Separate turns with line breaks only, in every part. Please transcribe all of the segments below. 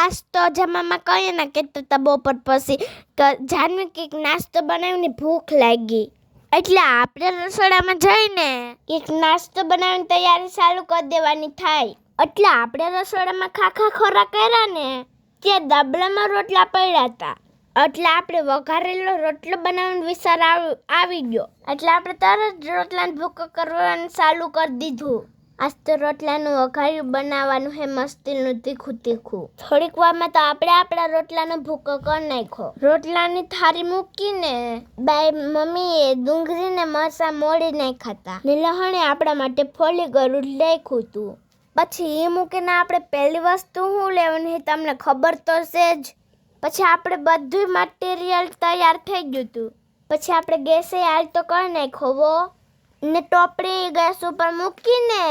આજ તો જમામાં કહીએ ને કે તો બપોર પછી જાનવી કંઈક નાસ્તો બનાવીને ભૂખ લાગી એટલે આપણે રસોડામાં જઈને કંઈક નાસ્તો બનાવીને તૈયારી ચાલુ કરી દેવાની થાય. એટલે આપણે રસોડામાં ખાખા ખોરા કર્યા ને ત્યાં દાબલામાં રોટલા પડ્યા હતા. એટલે આપણે વઘારેલો રોટલો બનાવવાનો વિચાર આવી ગયો. એટલે આપણે તરત રોટલાનો ભૂકો કરવાનું ચાલુ કરી દીધું. આજ તો રોટલાનું વઘાર્યું બનાવવાનું હે મસ્તીનું તીખું તીખું. થોડીક વારમાં તો આપણે આપણા રોટલાનો ભૂકો કરી નાખ્યો. રોટલાની થાળી મૂકીને બાઈ મમ્મીએ ડુંગળીને મરચાં મોળી નાખ્યા હતા ને લહણે આપણા માટે ફોલી ગળું નાખ્યું હતું. પછી એ મૂકીને આપણે પહેલી વસ્તુ શું લેવાની તમને ખબર તો છે જ. પછી આપણે બધું મટીરિયલ તૈયાર થઈ ગયું હતું. પછી આપણે ગેસે હાલ તો કરી નાખ્યો ને ટોપડી ગેસ ઉપર મૂકીને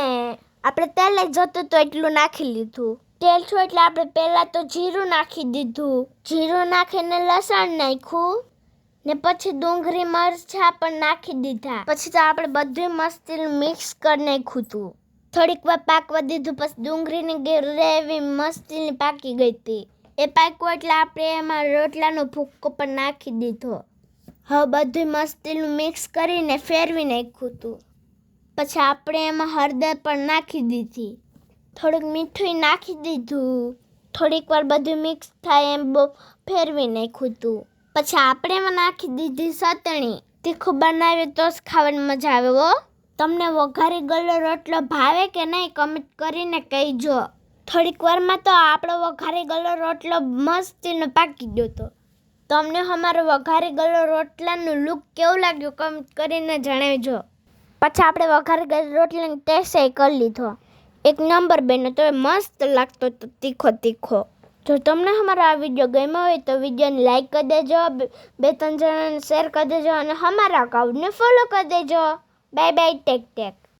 આપણે તેલ જતું તો એટલું નાખી લીધું. તેલ છું એટલે આપણે પહેલાં તો જીરું નાખી દીધું. જીરું નાખીને લસણ નાખ્યું ને પછી ડુંગળી મરચાં પણ નાખી દીધા. પછી તો આપણે બધું મસ્તી મિક્સ કરી નાખ્યું હતું. થોડીક વાર પાકવા દીધું. પછી ડુંગળીની ગ્રેવી મસ્તીની પાકી ગઈ હતી. એ પાક્યું એટલે આપણે એમાં રોટલાનો ભૂકો પણ નાખી દીધો. હવે બધું મસ્તીનું મિક્સ કરીને ફેરવી નાખ્યું હતું. પછી આપણે એમાં હળદર પણ નાખી દીધી. થોડુંક મીઠું નાખી દીધું. થોડીક વાર બધું મિક્સ થાય એમ ફેરવી નાખ્યું હતું. પછી આપણે એમાં નાખી દીધી ચટણી. તીખું બનાવ્યું તો જ ખાવાની મજા આવે હો. તમને વઘારી ગયેલો રોટલો ભાવે કે નહીં કમેન્ટ કરીને કહેજો. થોડીક વારમાં તો આપણો વઘારી ગયેલો રોટલો મસ્તીનો પાકી ગયો હતો. તમને અમારો વઘારી ગયેલો રોટલાનું લુક કેવું લાગ્યું કમેન્ટ કરીને જણાવજો. પછી આપણે વઘારી ગયેલો રોટલાનો ટેસ્ટ કરી લીધો. એક નંબર બન્યો તો મસ્ત લાગતો હતો તીખો તીખો. જો તમને અમારો આ વિડીયો ગમ્યો હોય તો વિડીયોને લાઈક કરી દેજો, 2-3 જણાને શેર કરી દેજો અને અમારા અકાઉન્ટને ફોલો કરી દેજો. Bye bye, take tech.